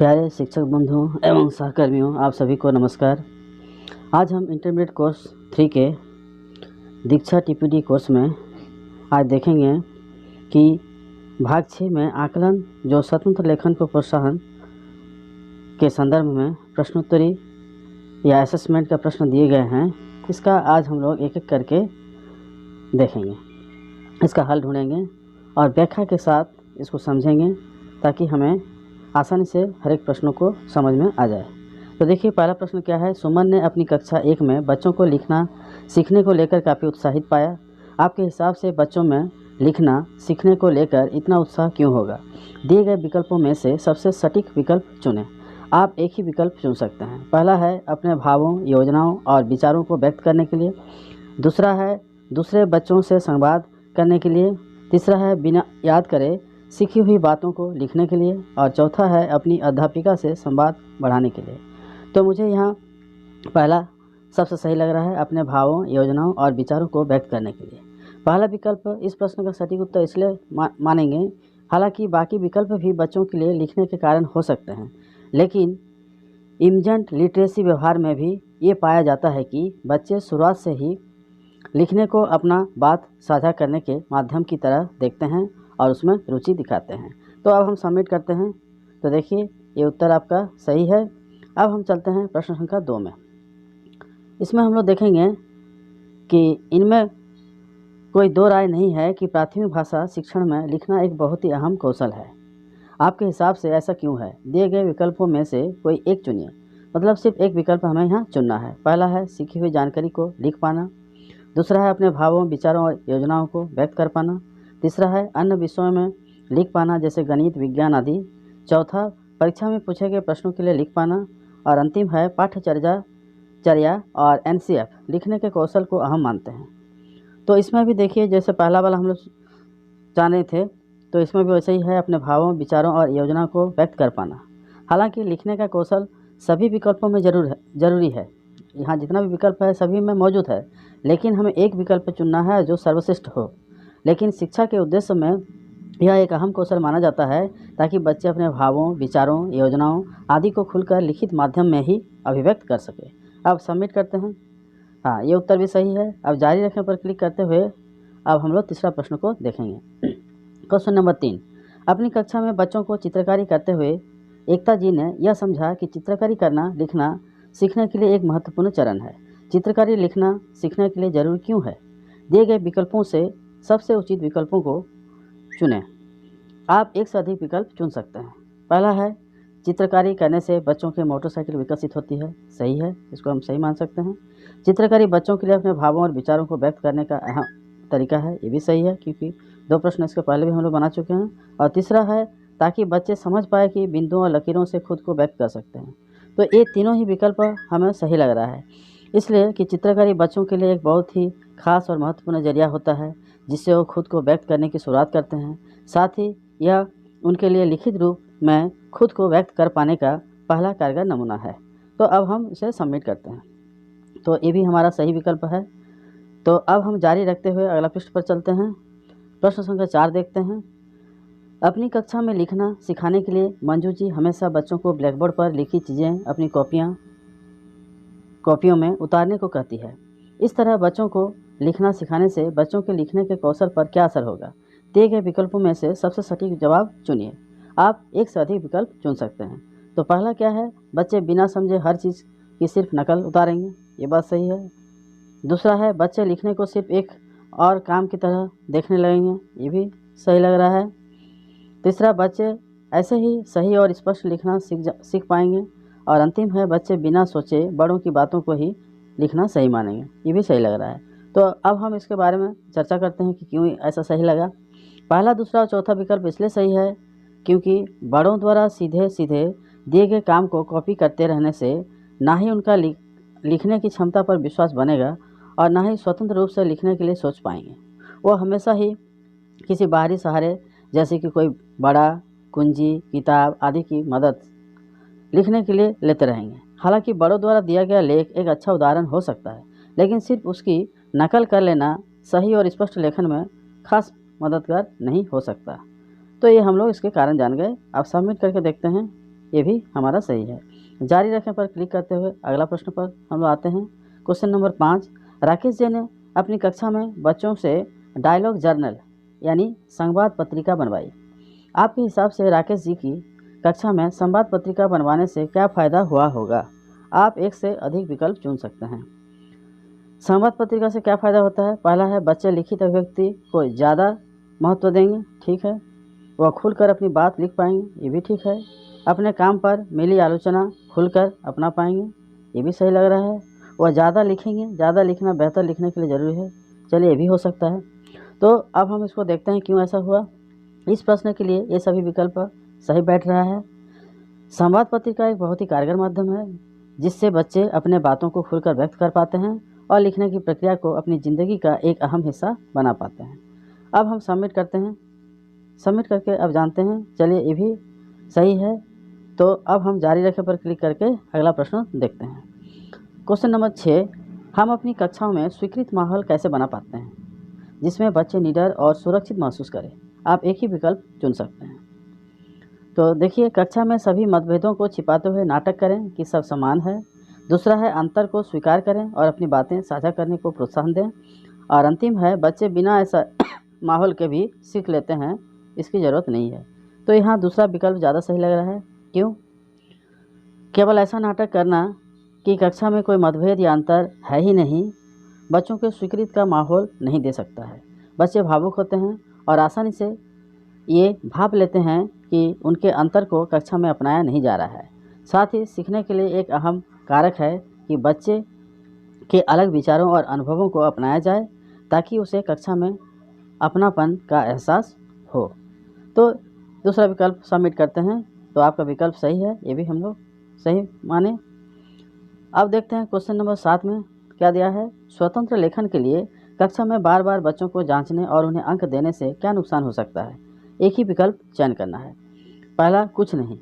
प्यारे शिक्षक बंधुओं एवं सहकर्मियों, आप सभी को नमस्कार। आज हम इंटरमीडिएट कोर्स 3 के दीक्षा टीपीडी कोर्स में आज देखेंगे कि भाग 6 में आकलन जो स्वतंत्र लेखन को प्रोत्साहन के संदर्भ में प्रश्नोत्तरी या असेसमेंट का प्रश्न दिए गए हैं, इसका आज हम लोग एक एक करके देखेंगे, इसका हल ढूंढेंगे और व्याख्या के साथ इसको समझेंगे ताकि हमें आसानी से हर एक प्रश्नों को समझ में आ जाए। तो देखिए, पहला प्रश्न क्या है। सुमन ने अपनी कक्षा 1 में बच्चों को लिखना सीखने को लेकर काफ़ी उत्साहित पाया। आपके हिसाब से बच्चों में लिखना सीखने को लेकर इतना उत्साह क्यों होगा? दिए गए विकल्पों में से सबसे सटीक विकल्प चुनें। आप एक ही विकल्प चुन सकते हैं। पहला है अपने भावों, योजनाओं और विचारों को व्यक्त करने के लिए। दूसरा है दूसरे बच्चों से संवाद करने के लिए। तीसरा है बिना याद करे सीखी हुई बातों को लिखने के लिए। और चौथा है अपनी अध्यापिका से संवाद बढ़ाने के लिए। तो मुझे यहाँ पहला सबसे सही लग रहा है, अपने भावों, योजनाओं और विचारों को व्यक्त करने के लिए। पहला विकल्प इस प्रश्न का सटीक उत्तर इसलिए मानेंगे, हालांकि बाकी विकल्प भी बच्चों के लिए लिखने के कारण हो सकते हैं, लेकिन इमर्जेंट लिटरेसी व्यवहार में भी ये पाया जाता है कि बच्चे शुरुआत से ही लिखने को अपना बात साझा करने के माध्यम की तरह देखते हैं और उसमें रुचि दिखाते हैं। तो अब हम सबमिट करते हैं। तो देखिए, ये उत्तर आपका सही है। अब हम चलते हैं प्रश्न संख्या 2 में। इसमें हम लोग देखेंगे कि इनमें कोई दो राय नहीं है कि प्राथमिक भाषा शिक्षण में लिखना एक बहुत ही अहम कौशल है। आपके हिसाब से ऐसा क्यों है? दिए गए विकल्पों में से कोई एक चुनिए। मतलब सिर्फ एक विकल्प हमें यहाँ चुनना है। पहला है सीखी हुई जानकारी को लिख पाना। दूसरा है अपने भावों, विचारों और योजनाओं को व्यक्त कर पाना। तीसरा है अन्य विषयों में लिख पाना, जैसे गणित, विज्ञान आदि। चौथा, परीक्षा में पूछे गए प्रश्नों के लिए लिख पाना। और अंतिम है पाठ्यचर्या और एनसीएफ लिखने के कौशल को अहम मानते हैं। तो इसमें भी देखिए, जैसे पहला वाला हम लोग जाने थे, तो इसमें भी वैसे ही है, अपने भावों, विचारों और योजना को व्यक्त कर पाना। हालांकि लिखने का कौशल सभी विकल्पों में जरूरी है। यहाँ जितना भी विकल्प है सभी में मौजूद है, लेकिन हमें एक विकल्प चुनना है जो सर्वश्रेष्ठ हो। लेकिन शिक्षा के उद्देश्य में यह एक अहम कौशल माना जाता है ताकि बच्चे अपने भावों, विचारों, योजनाओं आदि को खुलकर लिखित माध्यम में ही अभिव्यक्त कर सके। अब सबमिट करते हैं। हाँ, ये उत्तर भी सही है। अब जारी रखने पर क्लिक करते हुए अब हम लोग तीसरा प्रश्न को देखेंगे। Question number 3। अपनी कक्षा में बच्चों को चित्रकारी करते हुए एकता जी ने यह समझा कि चित्रकारी करना लिखना सीखने के लिए एक महत्वपूर्ण चरण है। चित्रकारी लिखना सीखने के लिए जरूरी क्यों है? दिए गए विकल्पों से सबसे उचित विकल्पों को चुनें। आप एक से अधिक विकल्प चुन सकते हैं। पहला है चित्रकारी करने से बच्चों के मोटरसाइकिल विकसित होती है। सही है, इसको हम सही मान सकते हैं। चित्रकारी बच्चों के लिए अपने भावों और विचारों को व्यक्त करने का अहम तरीका है। ये भी सही है, क्योंकि 2 प्रश्न इसके पहले भी हम लोग बना चुके हैं। और तीसरा है ताकि बच्चे समझ पाए कि बिंदुओं और लकीरों से खुद को व्यक्त कर सकते हैं। तो ये तीनों ही विकल्प हमें सही लग रहा है, इसलिए कि चित्रकारी बच्चों के लिए एक बहुत ही खास और महत्वपूर्ण जरिया होता है जिससे वो खुद को व्यक्त करने की शुरुआत करते हैं। साथ ही यह उनके लिए लिखित रूप में खुद को व्यक्त कर पाने का पहला कारगर नमूना है। तो अब हम इसे सबमिट करते हैं। तो ये भी हमारा सही विकल्प है। तो अब हम जारी रखते हुए अगला पृष्ठ पर चलते हैं। प्रश्न संख्या 4 देखते हैं। अपनी कक्षा में लिखना सिखाने के लिए मंजू जी हमेशा बच्चों को ब्लैकबोर्ड पर लिखी चीज़ें अपनी कॉपियों में उतारने को कहती है। इस तरह बच्चों को लिखना सिखाने से बच्चों के लिखने के कौशल पर क्या असर होगा? दिए गए विकल्पों में से सबसे सटीक जवाब चुनिए। आप एक से अधिक विकल्प चुन सकते हैं। तो पहला क्या है, बच्चे बिना समझे हर चीज़ की सिर्फ नकल उतारेंगे। ये बात सही है। दूसरा है बच्चे लिखने को सिर्फ एक और काम की तरह देखने लगेंगे। ये भी सही लग रहा है। तीसरा, बच्चे ऐसे ही सही और स्पष्ट लिखना सीख पाएंगे। और अंतिम है, बच्चे बिना सोचे बड़ों की बातों को ही लिखना सही मानेंगे। ये भी सही लग रहा है। तो अब हम इसके बारे में चर्चा करते हैं कि क्यों ऐसा सही लगा। पहला, दूसरा और चौथा विकल्प इसलिए सही है क्योंकि बड़ों द्वारा सीधे सीधे दिए गए काम को कॉपी करते रहने से ना ही उनका लिखने की क्षमता पर विश्वास बनेगा और ना ही स्वतंत्र रूप से लिखने के लिए सोच पाएंगे। वो हमेशा ही किसी बाहरी सहारे, जैसे कि कोई बड़ा कुंजी, किताब आदि की मदद लिखने के लिए लेते रहेंगे। हालांकि बड़ों द्वारा दिया गया लेख एक अच्छा उदाहरण हो सकता है, लेकिन सिर्फ उसकी नकल कर लेना सही और स्पष्ट लेखन में खास मददगार नहीं हो सकता। तो ये हम लोग इसके कारण जान गए। अब सबमिट करके देखते हैं। ये भी हमारा सही है। जारी रखें पर क्लिक करते हुए अगला प्रश्न पर हम लोग आते हैं। क्वेश्चन नंबर 5, राकेश जी ने अपनी कक्षा में बच्चों से डायलॉग जर्नल यानी संवाद पत्रिका बनवाई। आपके हिसाब से राकेश जी की कक्षा में संवाद पत्रिका बनवाने से क्या फ़ायदा हुआ होगा? आप एक से अधिक विकल्प चुन सकते हैं। संवाद पत्रिका से क्या फ़ायदा होता है? पहला है बच्चे लिखित अभिव्यक्ति को ज़्यादा महत्व देंगे, ठीक है। वह खुलकर अपनी बात लिख पाएंगे, ये भी ठीक है। अपने काम पर मिली आलोचना खुलकर अपना पाएंगे, ये भी सही लग रहा है। वह ज़्यादा लिखेंगे, ज़्यादा लिखना बेहतर लिखने के लिए ज़रूरी है, चलिए ये भी हो सकता है। तो अब हम इसको देखते हैं क्यों ऐसा हुआ। इस प्रश्न के लिए ये सभी विकल्प सही बैठ रहा है। संवाद पत्रिका एक बहुत ही कारगर माध्यम है जिससे बच्चे अपने बातों को खुलकर व्यक्त कर पाते हैं और लिखने की प्रक्रिया को अपनी ज़िंदगी का एक अहम हिस्सा बना पाते हैं। अब हम सबमिट करते हैं। सबमिट करके अब जानते हैं, चलिए ये भी सही है। तो अब हम जारी रखें पर क्लिक करके अगला प्रश्न देखते हैं। क्वेश्चन नंबर 6, हम अपनी कक्षाओं में स्वीकृत माहौल कैसे बना पाते हैं जिसमें बच्चे निडर और सुरक्षित महसूस करें? आप एक ही विकल्प चुन सकते हैं। तो देखिए, कक्षा में सभी मतभेदों को छिपाते हुए नाटक करें कि सब समान है। दूसरा है अंतर को स्वीकार करें और अपनी बातें साझा करने को प्रोत्साहन दें। और अंतिम है बच्चे बिना ऐसा माहौल के भी सीख लेते हैं, इसकी ज़रूरत नहीं है। तो यहाँ दूसरा विकल्प ज़्यादा सही लग रहा है। क्यों? केवल ऐसा नाटक करना कि कक्षा में कोई मतभेद या अंतर है ही नहीं, बच्चों को स्वीकृत का माहौल नहीं दे सकता है। बच्चे भावुक होते हैं और आसानी से ये भाप लेते हैं कि उनके अंतर को कक्षा में अपनाया नहीं जा रहा है। साथ ही सीखने के लिए एक अहम कारक है कि बच्चे के अलग विचारों और अनुभवों को अपनाया जाए ताकि उसे कक्षा में अपनापन का एहसास हो। तो दूसरा विकल्प सबमिट करते हैं। तो आपका विकल्प सही है, ये भी हम लोग सही माने। अब देखते हैं क्वेश्चन नंबर 7 में क्या दिया है। स्वतंत्र लेखन के लिए कक्षा में बार बार बच्चों को जांचने और उन्हें अंक देने से क्या नुकसान हो सकता है? एक ही विकल्प चयन करना है। पहला, कुछ नहीं।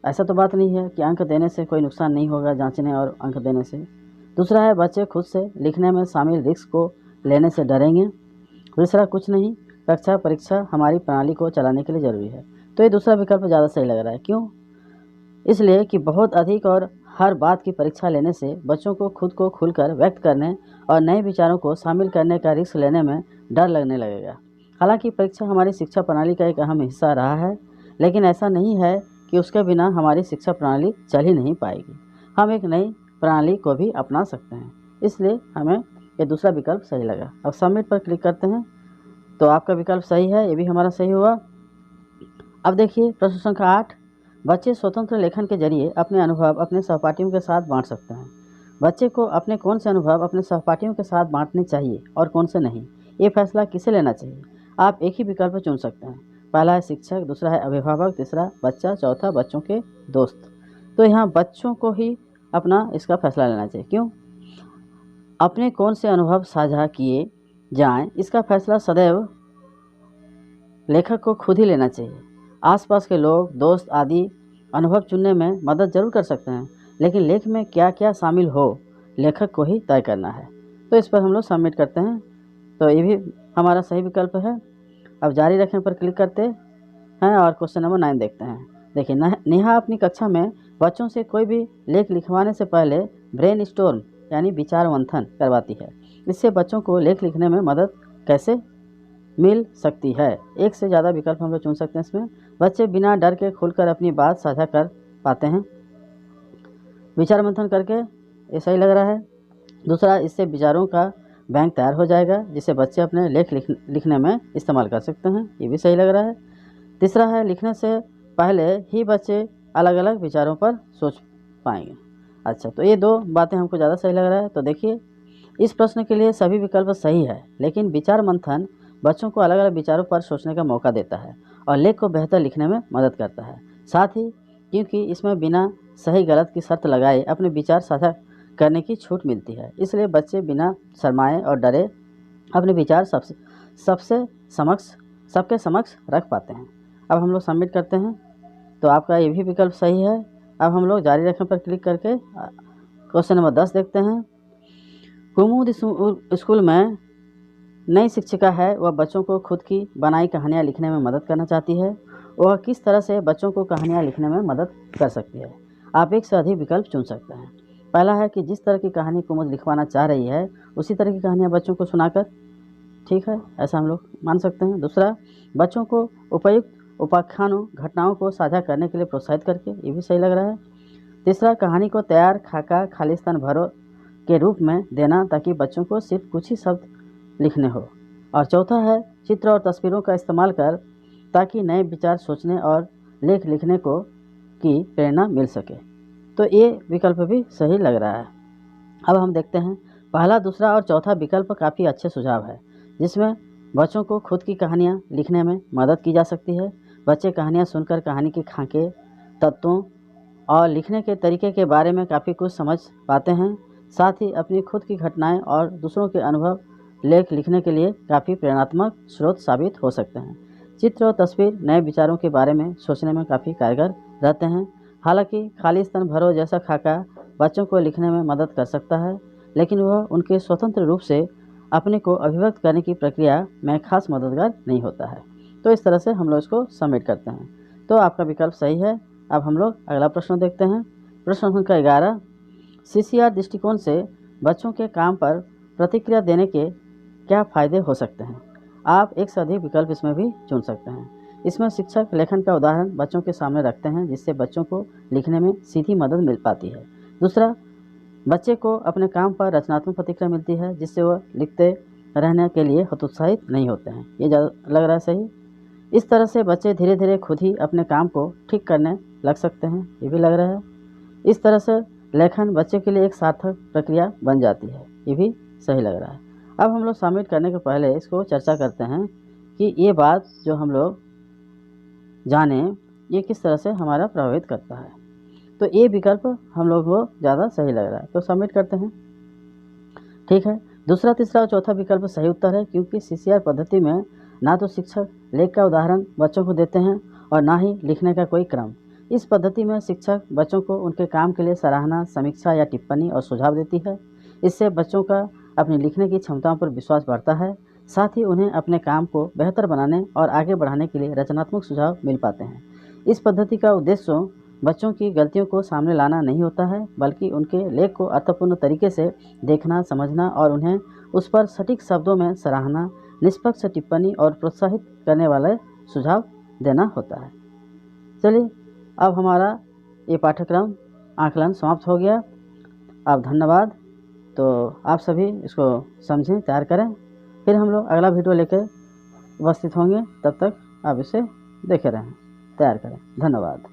ऐसा तो बात नहीं है कि अंक देने से कोई नुकसान नहीं होगा, जांचने और अंक देने से। दूसरा है बच्चे खुद से लिखने में शामिल रिस्क को लेने से डरेंगे। तीसरा, कुछ नहीं, कक्षा परीक्षा हमारी प्रणाली को चलाने के लिए ज़रूरी है। तो ये दूसरा विकल्प ज़्यादा सही लग रहा है। क्यों? इसलिए कि बहुत अधिक और हर बात की परीक्षा लेने से बच्चों को खुद को खुलकर व्यक्त करने और नए विचारों को शामिल करने का रिस्क लेने में डर लगने लगेगा। हालांकि परीक्षा हमारी शिक्षा प्रणाली का एक अहम हिस्सा रहा है, लेकिन ऐसा नहीं है कि उसके बिना हमारी शिक्षा प्रणाली चल ही नहीं पाएगी। हम एक नई प्रणाली को भी अपना सकते हैं, इसलिए हमें ये दूसरा विकल्प सही लगा। अब सबमिट पर क्लिक करते हैं। तो आपका विकल्प सही है, ये भी हमारा सही हुआ। अब देखिए प्रश्न संख्या 8, बच्चे स्वतंत्र लेखन के जरिए अपने अनुभव अपने सहपाठियों के साथ बांट सकते हैं। बच्चे को अपने कौन से अनुभव अपने सहपाठियों के साथ बांटने चाहिए और कौन से नहीं, ये फैसला किसे लेना चाहिए? आप एक ही विकल्प चुन सकते हैं। पहला है शिक्षक, दूसरा है अभिभावक, तीसरा बच्चा, चौथा बच्चों के दोस्त। तो यहाँ बच्चों को ही अपना इसका फैसला लेना चाहिए। क्यों? अपने कौन से अनुभव साझा किए जाएं, इसका फैसला सदैव लेखक को खुद ही लेना चाहिए। आसपास के लोग, दोस्त आदि अनुभव चुनने में मदद जरूर कर सकते हैं, लेकिन लेख में क्या क्या शामिल हो लेखक को ही तय करना है। तो इस पर हम लोग सबमिट करते हैं। तो ये भी हमारा सही विकल्प है। अब जारी रखें पर क्लिक करते हैं और क्वेश्चन नंबर 9 देखते हैं। देखिए, नेहा अपनी कक्षा में बच्चों से कोई भी लेख लिखवाने से पहले ब्रेन स्टॉर्म यानी विचार मंथन करवाती है। इससे बच्चों को लेख लिखने में मदद कैसे मिल सकती है? एक से ज़्यादा विकल्प हम लोग चुन सकते हैं इसमें। बच्चे बिना डर के खुलकर अपनी बात साझा कर पाते हैं विचार मंथन करके, ये सही लग रहा है। दूसरा, इससे विचारों का बैंक तैयार हो जाएगा जिसे बच्चे अपने लेख लिखने में इस्तेमाल कर सकते हैं, ये भी सही लग रहा है। तीसरा है लिखने से पहले ही बच्चे अलग अलग विचारों पर सोच पाएंगे। अच्छा, तो ये दो बातें हमको ज़्यादा सही लग रहा है। तो देखिए, इस प्रश्न के लिए सभी विकल्प सही है, लेकिन विचार मंथन बच्चों को अलग अलग विचारों पर सोचने का मौका देता है और लेख को बेहतर लिखने में मदद करता है। साथ ही क्योंकि इसमें बिना सही गलत की शर्त लगाए अपने विचार साझा करने की छूट मिलती है, इसलिए बच्चे बिना शर्माए और डरे अपने विचार सबके समक्ष रख पाते हैं। अब हम लोग सबमिट करते हैं। तो आपका ये भी विकल्प सही है। अब हम लोग जारी रखने पर क्लिक करके क्वेश्चन नंबर 10 देखते हैं। कुमुद स्कूल में नई शिक्षिका है, वह बच्चों को खुद की बनाई कहानियाँ लिखने में मदद करना चाहती है। वह किस तरह से बच्चों को कहानियाँ लिखने में मदद कर सकती है। आप एक से अधिक विकल्प चुन सकते हैं। पहला है कि जिस तरह की कहानी कुमुद लिखवाना चाह रही है उसी तरह की कहानियाँ बच्चों को सुनाकर, ठीक है, ऐसा हम लोग मान सकते हैं। दूसरा, बच्चों को उपयुक्त उपाख्यानों घटनाओं को साझा करने के लिए प्रोत्साहित करके, ये भी सही लग रहा है। तीसरा, कहानी को तैयार खाका खालिस्तान भरो के रूप में देना ताकि बच्चों को सिर्फ कुछ ही शब्द लिखने हो। और चौथा है चित्र और तस्वीरों का इस्तेमाल कर ताकि नए विचार सोचने और लेख लिखने को की प्रेरणा मिल सके। तो ये विकल्प भी सही लग रहा है। अब हम देखते हैं, पहला, दूसरा और चौथा विकल्प काफ़ी अच्छे सुझाव है जिसमें बच्चों को खुद की कहानियाँ लिखने में मदद की जा सकती है। बच्चे कहानियाँ सुनकर कहानी के खाके, तत्वों और लिखने के तरीके के बारे में काफ़ी कुछ समझ पाते हैं। साथ ही अपनी खुद की घटनाएं और दूसरों के अनुभव लेख लिखने के लिए काफ़ी प्रेरणात्मक स्रोत साबित हो सकते हैं। चित्र और तस्वीर नए विचारों के बारे में सोचने में काफ़ी कारगर रहते हैं। हालांकि खालिस्तान भरो जैसा खाका बच्चों को लिखने में मदद कर सकता है, लेकिन वह उनके स्वतंत्र रूप से अपने को अभिव्यक्त करने की प्रक्रिया में खास मददगार नहीं होता है। तो इस तरह से हम लोग इसको सबमिट करते हैं। तो आपका विकल्प सही है। अब हम लोग अगला प्रश्न देखते हैं। प्रश्न संख्या 11, CCR दृष्टिकोण से बच्चों के काम पर प्रतिक्रिया देने के क्या फ़ायदे हो सकते हैं। आप एक से अधिक विकल्प इसमें भी चुन सकते हैं। इसमें शिक्षक लेखन का उदाहरण बच्चों के सामने रखते हैं जिससे बच्चों को लिखने में सीधी मदद मिल पाती है। दूसरा, बच्चे को अपने काम पर रचनात्मक प्रतिक्रिया मिलती है जिससे वह लिखते रहने के लिए हतोत्साहित नहीं होते हैं। ये ज़्यादा लग रहा है सही। इस तरह से बच्चे धीरे धीरे खुद ही अपने काम को ठीक करने लग सकते हैं। ये भी लग रहा है। इस तरह से लेखन बच्चे के लिए एक सार्थक प्रक्रिया बन जाती है। ये भी सही लग रहा है। अब हम लोग सबमिट करने के पहले इसको चर्चा करते हैं कि ये बात जो हम लोग जाने ये किस तरह से हमारा प्रभावित करता है। तो ये विकल्प हम लोग को ज़्यादा सही लग रहा है, तो सबमिट करते हैं। ठीक है, दूसरा, तीसरा और चौथा विकल्प सही उत्तर है क्योंकि CCR पद्धति में ना तो शिक्षक लेख का उदाहरण बच्चों को देते हैं और ना ही लिखने का कोई क्रम। इस पद्धति में शिक्षक बच्चों को उनके काम के लिए सराहना, समीक्षा या टिप्पणी और सुझाव देती है। इससे बच्चों का अपनी लिखने की क्षमताओं पर विश्वास बढ़ता है। साथ ही उन्हें अपने काम को बेहतर बनाने और आगे बढ़ाने के लिए रचनात्मक सुझाव मिल पाते हैं। इस पद्धति का उद्देश्य बच्चों की गलतियों को सामने लाना नहीं होता है, बल्कि उनके लेख को अर्थपूर्ण तरीके से देखना, समझना और उन्हें उस पर सटीक शब्दों में सराहना, निष्पक्ष टिप्पणी और प्रोत्साहित करने वाले सुझाव देना होता है। चलिए, अब हमारा ये पाठ्यक्रम आकलन समाप्त हो गया। अब धन्यवाद। तो आप सभी इसको समझें, तैयार करें। फिर हम लोग अगला वीडियो लेकर उपस्थित होंगे। तब तक आप इसे देखे रहें, तैयार करें। धन्यवाद।